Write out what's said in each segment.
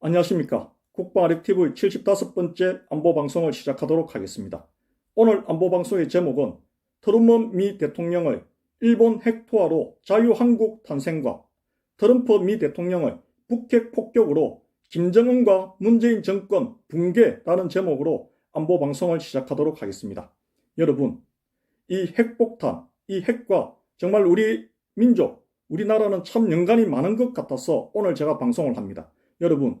안녕하십니까. 국방아력TV 75번째 안보방송을 시작하도록 하겠습니다. 오늘 안보방송의 제목은 트럼프 미 대통령의 일본 핵투하로 자유한국 탄생과 트럼프 미 대통령의 북핵 폭격으로 김정은과 문재인 정권 붕괴라는 제목으로 안보방송을 시작하도록 하겠습니다. 여러분, 이 핵폭탄, 이 핵과 정말 우리 민족, 우리나라는 참 연관이 많은 것 같아서 오늘 제가 방송을 합니다. 여러분,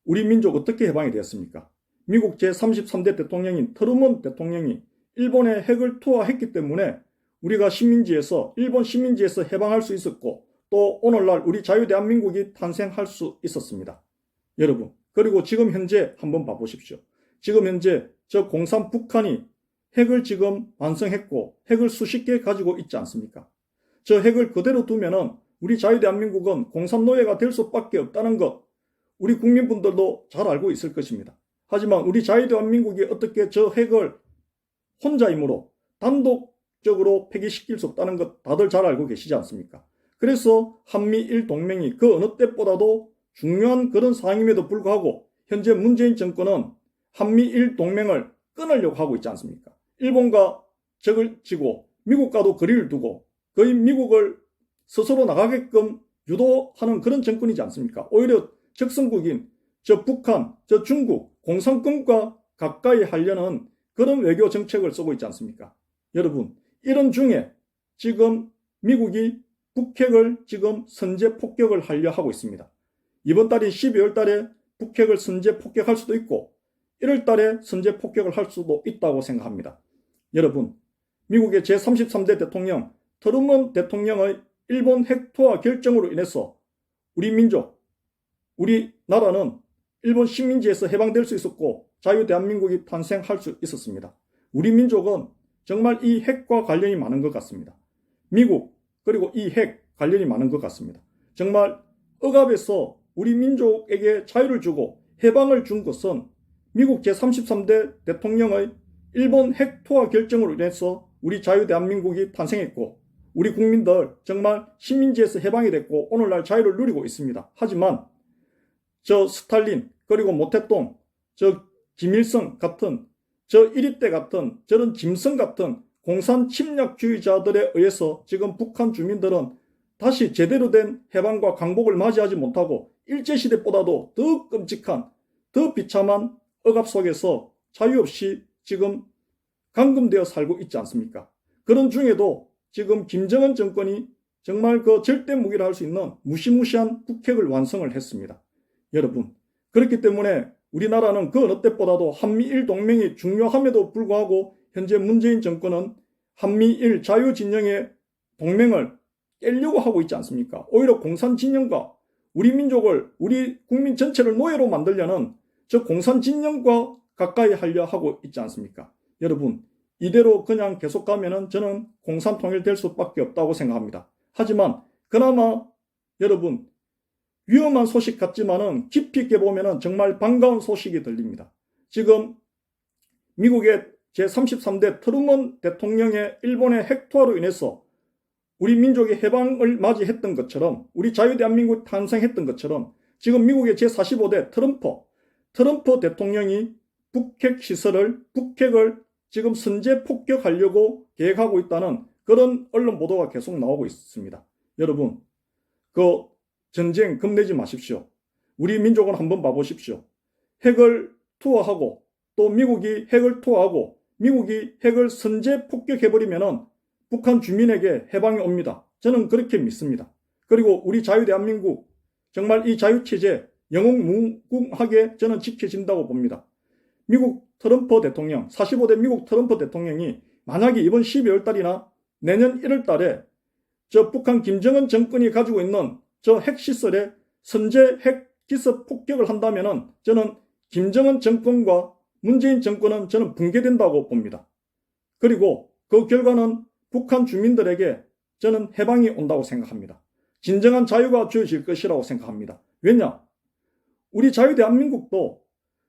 우리 민족 어떻게 해방이 되었습니까? 미국 제33대 대통령인 트루먼 대통령이 일본에 핵을 투하했기 때문에 우리가 일본 식민지에서 해방할 수 있었고 또 오늘날 우리 자유대한민국이 탄생할 수 있었습니다. 여러분, 그리고 지금 현재 한번 봐보십시오. 지금 현재 저 공산 북한이 핵을 지금 완성했고 핵을 수십 개 가지고 있지 않습니까? 저 핵을 그대로 두면은 우리 자유대한민국은 공산노예가 될 수밖에 없다는 것 우리 국민분들도 잘 알고 있을 것입니다. 하지만 우리 자유대한민국이 어떻게 저 핵을 혼자 힘으로 단독적으로 폐기시킬 수 없다는 것 다들 잘 알고 계시지 않습니까? 그래서 한미일 동맹이 그 어느 때보다도 중요한 그런 상황임에도 불구하고 현재 문재인 정권은 한미일 동맹을 끊으려고 하고 있지 않습니까? 일본과 적을 지고 미국과도 거리를 두고 거의 미국을 스스로 나가게끔 유도하는 그런 정권이지 않습니까? 오히려 적성국인 저 북한, 저 중국, 공산권과 가까이 하려는 그런 외교 정책을 쓰고 있지 않습니까? 여러분, 이런 중에 지금 미국이 북핵을 지금 선제 폭격을 하려 하고 있습니다. 이번 달인 12월 달에 북핵을 선제 폭격할 수도 있고 1월 달에 선제 폭격을 할 수도 있다고 생각합니다. 여러분, 미국의 제33대 대통령 트루먼 대통령의 일본 핵 투하 결정으로 인해서 우리 민족, 우리나라는 일본 식민지에서 해방될 수 있었고 자유대한민국이 탄생할 수 있었습니다. 우리 민족은 정말 이 핵과 관련이 많은 것 같습니다. 미국 그리고 이 핵 관련이 많은 것 같습니다. 정말 억압에서 우리 민족에게 자유를 주고 해방을 준 것은 미국 제33대 대통령의 일본 핵 투하 결정으로 인해서 우리 자유대한민국이 탄생했고 우리 국민들 정말 식민지에서 해방이 됐고 오늘날 자유를 누리고 있습니다. 하지만 저 스탈린 그리고 모태똥 저 김일성 같은 저 이리떼 같은 저런 짐승 같은 공산 침략주의자들에 의해서 지금 북한 주민들은 다시 제대로 된 해방과 강복을 맞이하지 못하고 일제시대보다도 더 끔찍한 더 비참한 억압 속에서 자유 없이 지금 감금되어 살고 있지 않습니까? 그런 중에도 지금 김정은 정권이 정말 그 절대 무기라 할 수 있는 무시무시한 북핵을 완성을 했습니다. 여러분, 그렇기 때문에 우리나라는 그 어느 때보다도 한미일 동맹이 중요함에도 불구하고 현재 문재인 정권은 한미일 자유진영의 동맹을 깨려고 하고 있지 않습니까? 오히려 공산진영과 우리 민족을 우리 국민 전체를 노예로 만들려는 저 공산진영과 가까이 하려 하고 있지 않습니까? 여러분, 이대로 그냥 계속 가면은 저는 공산통일 될 수밖에 없다고 생각합니다. 하지만 그나마 여러분 위험한 소식 같지만은 깊이 있게 보면은 정말 반가운 소식이 들립니다. 지금 미국의 제33대 트루먼 대통령의 일본의 핵투하로 인해서 우리 민족의 해방을 맞이했던 것처럼 우리 자유대한민국 탄생했던 것처럼 지금 미국의 제45대 트럼프 대통령이 북핵 시설을 북핵을 지금 선제 폭격하려고 계획하고 있다는 그런 언론 보도가 계속 나오고 있습니다. 여러분, 그 전쟁 겁내지 마십시오. 우리 민족은 한번 봐보십시오. 핵을 투하하고 또 미국이 핵을 투하하고 미국이 핵을 선제 폭격해버리면은 북한 주민에게 해방이 옵니다. 저는 그렇게 믿습니다. 그리고 우리 자유대한민국 정말 이 자유체제 영웅무궁하게 저는 지켜진다고 봅니다. 미국 트럼프 대통령 45대 미국 트럼프 대통령이 만약에 이번 12월 달이나 내년 1월 달에 저 북한 김정은 정권이 가지고 있는 저 핵시설에 선제 핵기습 폭격을 한다면은 저는 김정은 정권과 문재인 정권은 저는 붕괴된다고 봅니다. 그리고 그 결과는 북한 주민들에게 저는 해방이 온다고 생각합니다. 진정한 자유가 주어질 것이라고 생각합니다. 왜냐? 우리 자유대한민국도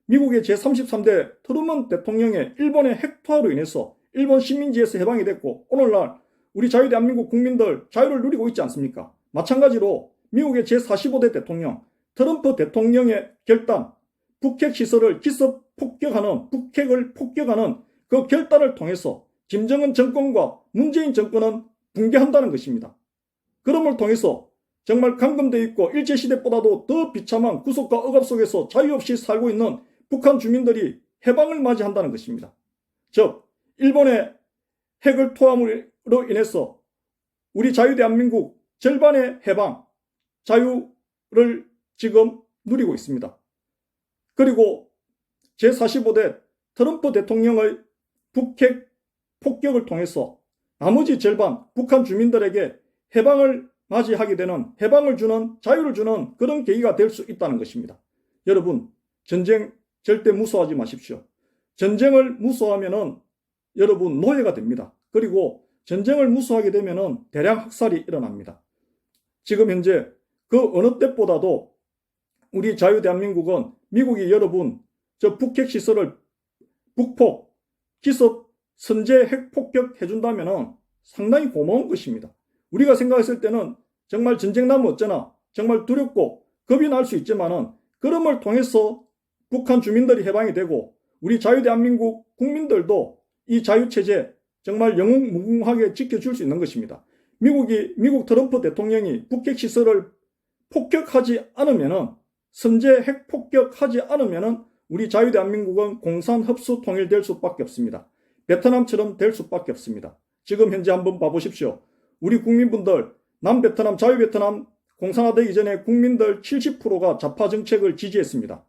미국의 제33대 트루먼 대통령의 일본의 핵투하로 인해서 일본 식민지에서 해방이 됐고 오늘날 우리 자유대한민국 국민들 자유를 누리고 있지 않습니까? 마찬가지로 미국의 제45대 대통령 트럼프 대통령의 결단, 북핵 시설을 기습 폭격하는, 북핵을 폭격하는 그 결단을 통해서 김정은 정권과 문재인 정권은 붕괴한다는 것입니다. 그럼을 통해서 정말 감금되어 있고 일제시대보다도 더 비참한 구속과 억압 속에서 자유 없이 살고 있는 북한 주민들이 해방을 맞이한다는 것입니다. 즉 일본의 핵을 투하함으로 인해서 우리 자유대한민국 절반의 해방, 자유를 지금 누리고 있습니다. 그리고 제45대 트럼프 대통령의 북핵 폭격을 통해서 나머지 절반 북한 주민들에게 해방을 맞이하게 되는, 해방을 주는, 자유를 주는 그런 계기가 될 수 있다는 것입니다. 여러분, 전쟁 절대 무서워하지 마십시오. 전쟁을 무서워하면은 여러분 노예가 됩니다. 그리고 전쟁을 무서워하게 되면은 대량 학살이 일어납니다. 지금 현재 그 어느 때보다도 우리 자유대한민국은 미국이 여러분 저 북핵 시설을 북폭, 기습, 선제 핵 폭격 해준다면은 상당히 고마운 것입니다. 우리가 생각했을 때는 정말 전쟁 나면 어쩌나 정말 두렵고 겁이 날 수 있지만은 그럼을 통해서 북한 주민들이 해방이 되고 우리 자유대한민국 국민들도 이 자유체제 정말 영웅무궁하게 지켜줄 수 있는 것입니다. 미국 트럼프 대통령이 북핵 시설을 폭격하지 않으면은, 선제 핵 폭격하지 않으면은 우리 자유대한민국은 공산 흡수 통일될 수밖에 없습니다. 베트남처럼 될 수밖에 없습니다. 지금 현재 한번 봐보십시오. 우리 국민분들, 남베트남, 자유베트남 공산화되기 전에 국민들 70%가 좌파 정책을 지지했습니다.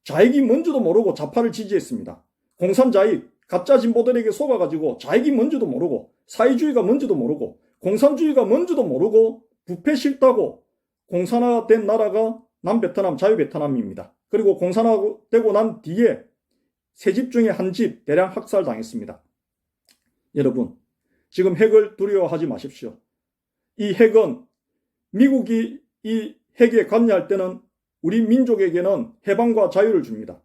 좌익이 뭔지도 모르고 좌파를 지지했습니다. 공산자익, 가짜 진보들에게 속아가지고 좌익이 뭔지도 모르고 사회주의가 뭔지도 모르고 공산주의가 뭔지도 모르고 부패 싫다고 공산화된 나라가 남베트남, 자유베트남입니다. 그리고 공산화되고 난 뒤에 세 집 중에 한 집 대량 학살당했습니다. 여러분, 지금 핵을 두려워하지 마십시오. 이 핵은 미국이 이 핵에 관여할 때는 우리 민족에게는 해방과 자유를 줍니다.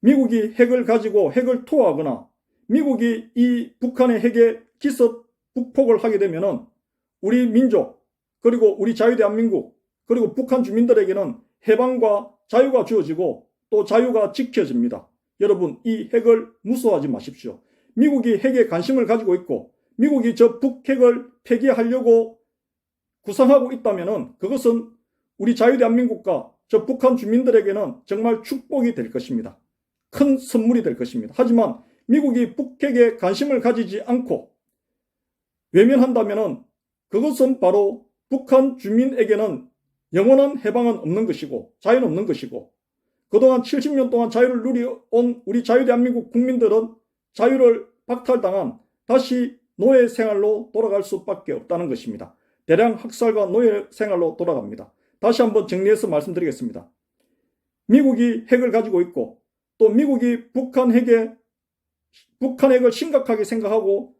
미국이 핵을 가지고 핵을 투하하거나 미국이 이 북한의 핵에 기습 북폭을 하게 되면은 우리 민족, 그리고 우리 자유대한민국, 그리고 북한 주민들에게는 해방과 자유가 주어지고 또 자유가 지켜집니다. 여러분, 이 핵을 무서워하지 마십시오. 미국이 핵에 관심을 가지고 있고 미국이 저 북핵을 폐기하려고 구상하고 있다면은 그것은 우리 자유대한민국과 저 북한 주민들에게는 정말 축복이 될 것입니다. 큰 선물이 될 것입니다. 하지만 미국이 북핵에 관심을 가지지 않고 외면한다면은 그것은 바로 북한 주민에게는 영원한 해방은 없는 것이고 자유는 없는 것이고 그동안 70년 동안 자유를 누려온 우리 자유대한민국 국민들은 자유를 박탈당한 다시 노예 생활로 돌아갈 수밖에 없다는 것입니다. 대량 학살과 노예 생활로 돌아갑니다. 다시 한번 정리해서 말씀드리겠습니다. 미국이 핵을 가지고 있고 또 미국이 북한 핵을 심각하게 생각하고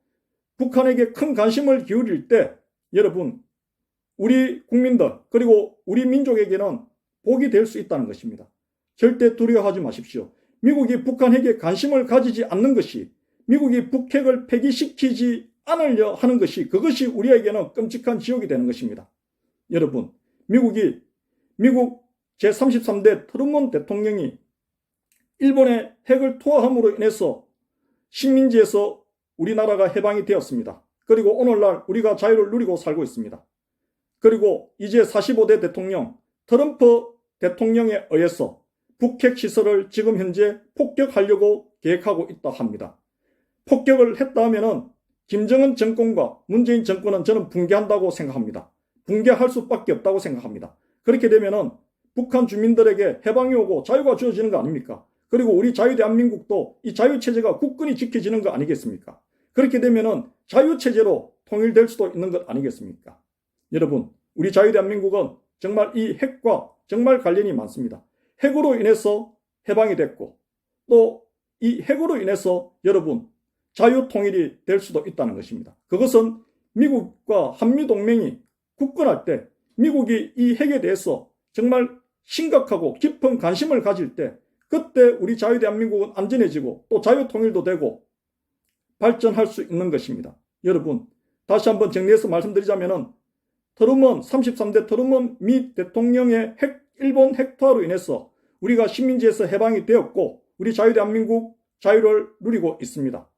북한에게 큰 관심을 기울일 때 여러분, 우리 국민들 그리고 우리 민족에게는 복이 될 수 있다는 것입니다. 절대 두려워하지 마십시오. 미국이 북한 핵에 관심을 가지지 않는 것이, 미국이 북핵을 폐기시키지 않으려 하는 것이, 그것이 우리에게는 끔찍한 지옥이 되는 것입니다. 여러분, 미국 제33대 트루먼 대통령이 일본의 핵을 투하함으로 인해서 식민지에서 우리나라가 해방이 되었습니다. 그리고 오늘날 우리가 자유를 누리고 살고 있습니다. 그리고 이제 45대 대통령 트럼프 대통령에 의해서 북핵 시설을 지금 현재 폭격하려고 계획하고 있다 합니다. 폭격을 했다 하면은 김정은 정권과 문재인 정권은 저는 붕괴한다고 생각합니다. 붕괴할 수밖에 없다고 생각합니다. 그렇게 되면은 북한 주민들에게 해방이 오고 자유가 주어지는 거 아닙니까? 그리고 우리 자유대한민국도 이 자유체제가 굳건히 지켜지는 거 아니겠습니까? 그렇게 되면은 자유체제로 통일될 수도 있는 것 아니겠습니까? 여러분, 우리 자유대한민국은 정말 이 핵과 정말 관련이 많습니다. 핵으로 인해서 해방이 됐고 또 이 핵으로 인해서 여러분 자유통일이 될 수도 있다는 것입니다. 그것은 미국과 한미동맹이 굳건할 때 미국이 이 핵에 대해서 정말 심각하고 깊은 관심을 가질 때 그때 우리 자유대한민국은 안전해지고 또 자유통일도 되고 발전할 수 있는 것입니다. 여러분, 다시 한번 정리해서 말씀드리자면은 33대 트루먼 미 대통령의 핵 일본 핵투하로 인해서 우리가 식민지에서 해방이 되었고 우리 자유대한민국 자유를 누리고 있습니다.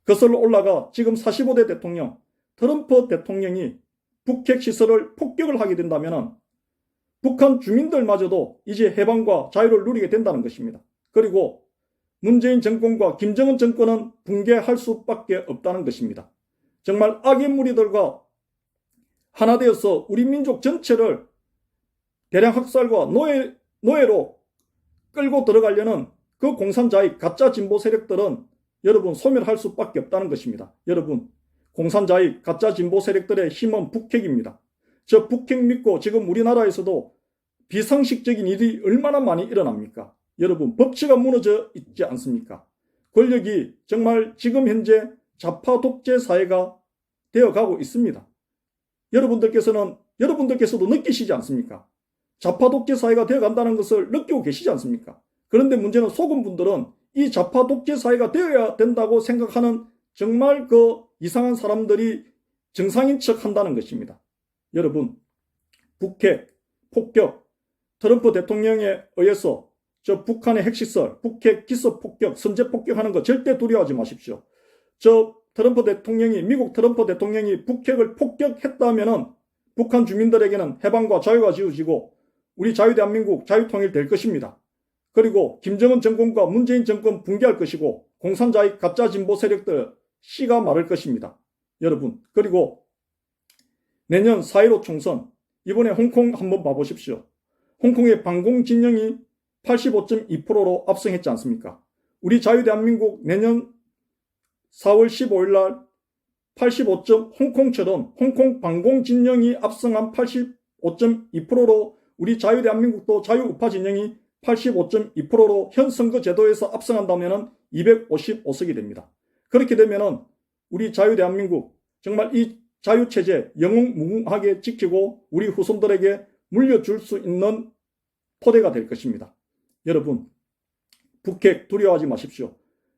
거슬러 올라가 지금 45대 대통령 트럼프 대통령이 북핵 시설을 폭격을 하게 된다면 북한 주민들마저도 이제 해방과 자유를 누리게 된다는 것입니다. 그리고 문재인 정권과 김정은 정권은 붕괴할 수밖에 없다는 것입니다. 정말 악의 무리들과 하나 되어서 우리 민족 전체를 대량 학살과 노예로 끌고 들어가려는 그 공산자의 가짜 진보 세력들은 여러분 소멸할 수밖에 없다는 것입니다. 여러분 공산자의 가짜 진보 세력들의 힘은 북핵입니다. 저 북핵 믿고 지금 우리나라에서도 비상식적인 일이 얼마나 많이 일어납니까? 여러분 법치가 무너져 있지 않습니까? 권력이 정말 지금 현재 좌파 독재 사회가 되어가고 있습니다. 여러분들께서도 느끼시지 않습니까? 좌파 독재 사회가 되어간다는 것을 느끼고 계시지 않습니까? 그런데 문제는 속은 분들은 이 좌파 독재 사회가 되어야 된다고 생각하는 정말 그 이상한 사람들이 정상인 척 한다는 것입니다. 여러분 북핵, 폭격, 트럼프 대통령에 의해서 저 북한의 핵시설, 북핵 기습 폭격, 선제 폭격하는 거 절대 두려워하지 마십시오. 저 미국 트럼프 대통령이 북핵을 폭격했다면 북한 주민들에게는 해방과 자유가 지어지고 우리 자유대한민국 자유통일 될 것입니다. 그리고 김정은 정권과 문재인 정권 붕괴할 것이고 공산자의 가짜 진보 세력들 씨가 마를 것입니다. 여러분 그리고 내년 4.15 총선 이번에 홍콩 한번 봐보십시오. 홍콩의 반공 진영이 85.2%로 압승했지 않습니까? 우리 자유대한민국 내년 4월 15일 날 85점 홍콩처럼 홍콩 반공 진영이 압승한 85.2%로 우리 자유대한민국도 자유우파 진영이 85.2%로 현 선거 제도에서 압승한다면 255석이 됩니다. 그렇게 되면 우리 자유대한민국 정말 이 자유체제 영웅무궁하게 지키고 우리 후손들에게 물려줄 수 있는 토대가 될 것입니다. 여러분 북핵 두려워하지 마십시오.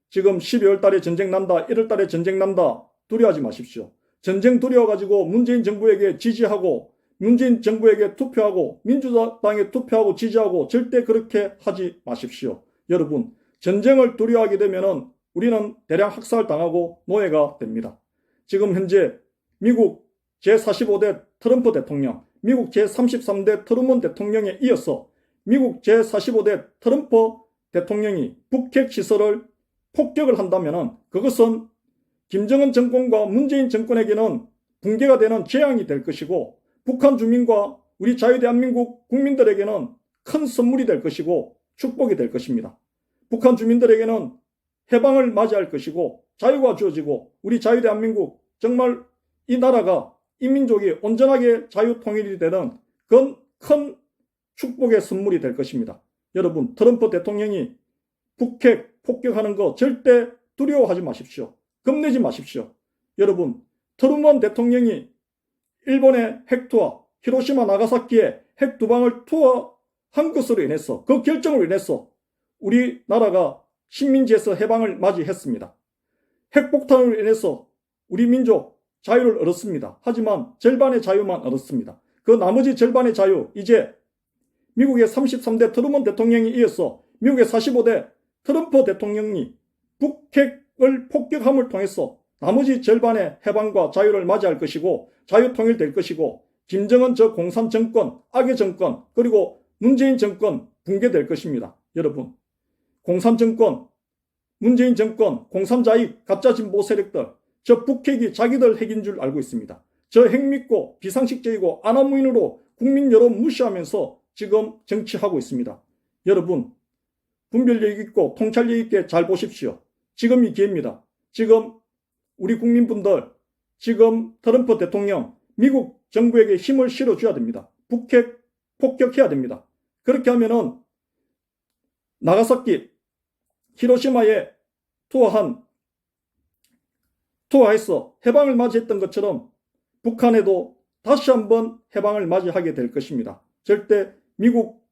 지금 12월 달에 전쟁 난다, 1월 달에 전쟁 난다 두려워하지 마십시오. 전쟁 두려워가지고 문재인 정부에게 지지하고 문재인 정부에게 투표하고 민주당에 투표하고 지지하고 절대 그렇게 하지 마십시오. 여러분 전쟁을 두려워하게 되면 우리는 대량 학살당하고 노예가 됩니다. 지금 현재 미국 제45대 트럼프 대통령, 미국 제33대 트루먼 대통령에 이어서 미국 제45대 트럼프 대통령이 북핵 시설을 폭격을 한다면 그것은 김정은 정권과 문재인 정권에게는 붕괴가 되는 재앙이 될 것이고 북한 주민과 우리 자유대한민국 국민들에게는 큰 선물이 될 것이고 축복이 될 것입니다. 북한 주민들에게는 해방을 맞이할 것이고 자유가 주어지고 우리 자유대한민국 정말 이 나라가 이 민족이 온전하게 자유통일이 되는 그건 큰 축복의 선물이 될 것입니다. 여러분 트럼프 대통령이 북핵 폭격하는 거 절대 두려워하지 마십시오. 겁내지 마십시오. 여러분 트루먼 대통령이 일본의 핵투하 히로시마 나가사키에 핵 2방을 투하한 것으로 인해서 그 결정으로 인해서 우리나라가 식민지에서 해방을 맞이했습니다. 핵폭탄으로 인해서 우리 민족 자유를 얻었습니다. 하지만 절반의 자유만 얻었습니다. 그 나머지 절반의 자유 이제 미국의 33대 트루먼 대통령에 이어서 미국의 45대 트럼프 대통령이 북핵을 폭격함을 통해서 나머지 절반의 해방과 자유를 맞이할 것이고 자유통일될 것이고 김정은 저 공산 정권, 악의 정권 그리고 문재인 정권 붕괴될 것입니다. 여러분 공산 정권, 문재인 정권, 공산자의 가짜 진보 세력들 저 북핵이 자기들 핵인 줄 알고 있습니다. 저 핵 믿고 비상식적이고 아나무인으로 국민 여론 무시하면서 지금 정치하고 있습니다. 여러분 분별력 있고 통찰력 있게 잘 보십시오. 지금이 기회입니다. 지금 우리 국민분들 지금 트럼프 대통령 미국 정부에게 힘을 실어줘야 됩니다. 북핵 폭격해야 됩니다. 그렇게 하면은 나가사키 히로시마에 투하해서 해방을 맞이했던 것처럼 북한에도 다시 한번 해방을 맞이하게 될 것입니다. 절대 미국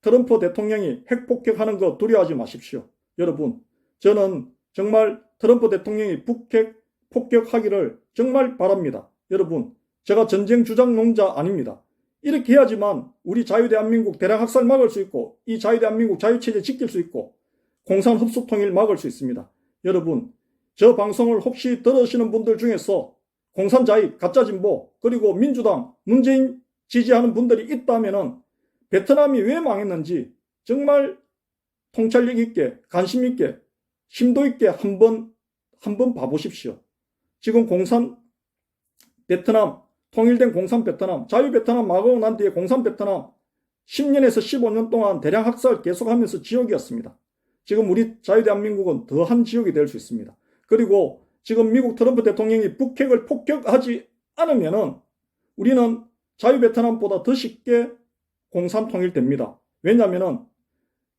트럼프 대통령이 핵폭격하는 거 두려워하지 마십시오. 여러분 저는 정말 트럼프 대통령이 북핵 폭격하기를 정말 바랍니다. 여러분 제가 전쟁 주장론자 아닙니다. 이렇게 해야지만 우리 자유대한민국 대량학살 막을 수 있고 이 자유대한민국 자유체제 지킬 수 있고 공산 흡수통일 막을 수 있습니다. 여러분, 저 방송을 혹시 들으시는 분들 중에서 공산자익, 가짜진보, 그리고 민주당, 문재인 지지하는 분들이 있다면은 베트남이 왜 망했는지 정말 통찰력 있게, 관심 있게, 심도 있게 한번 봐보십시오. 지금 베트남, 통일된 공산 베트남, 자유 베트남 막고 난 뒤에 공산 베트남 10년에서 15년 동안 대량 학살 계속하면서 지옥이었습니다. 지금 우리 자유대한민국은 더한 지옥이 될 수 있습니다. 그리고 지금 미국 트럼프 대통령이 북핵을 폭격하지 않으면은 우리는 자유 베트남보다 더 쉽게 공산 통일됩니다. 왜냐하면은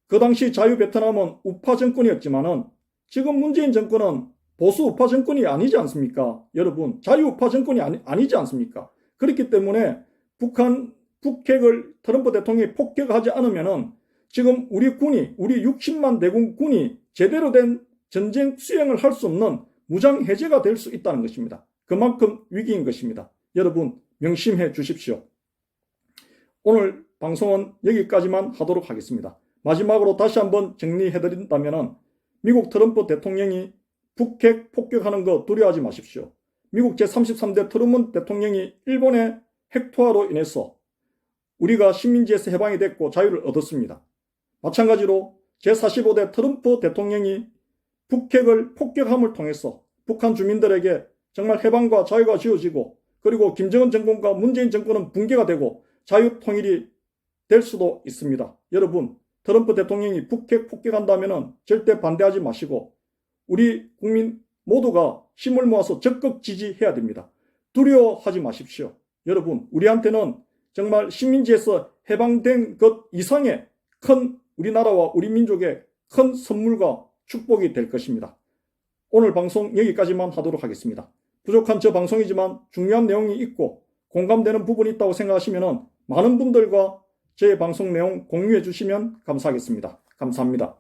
그 당시 자유 베트남은 우파 정권이었지만은 지금 문재인 정권은 보수 우파 정권이 아니지 않습니까? 여러분, 자유 우파 정권이 아니지 않습니까? 그렇기 때문에 북핵을 트럼프 대통령이 폭격하지 않으면은 지금 우리 60만 대군 군이 제대로 된 전쟁 수행을 할 수 없는 무장 해제가 될 수 있다는 것입니다. 그만큼 위기인 것입니다. 여러분, 명심해 주십시오. 오늘 방송은 여기까지만 하도록 하겠습니다. 마지막으로 다시 한번 정리해드린다면 미국 트럼프 대통령이 북핵 폭격하는 거 두려워하지 마십시오. 미국 제33대 트루먼 대통령이 일본의 핵투하로 인해서 우리가 식민지에서 해방이 됐고 자유를 얻었습니다. 마찬가지로 제45대 트럼프 대통령이 북핵을 폭격함을 통해서 북한 주민들에게 정말 해방과 자유가 지어지고 그리고 김정은 정권과 문재인 정권은 붕괴가 되고 자유통일이 될 수도 있습니다. 여러분, 트럼프 대통령이 북핵 폭격한다면 절대 반대하지 마시고 우리 국민 모두가 힘을 모아서 적극 지지해야 됩니다. 두려워하지 마십시오. 여러분, 우리한테는 정말 식민지에서 해방된 것 이상의 큰 우리나라와 우리 민족의 큰 선물과 축복이 될 것입니다. 오늘 방송 여기까지만 하도록 하겠습니다. 부족한 저 방송이지만 중요한 내용이 있고 공감되는 부분이 있다고 생각하시면 많은 분들과 제 방송 내용 공유해 주시면 감사하겠습니다. 감사합니다.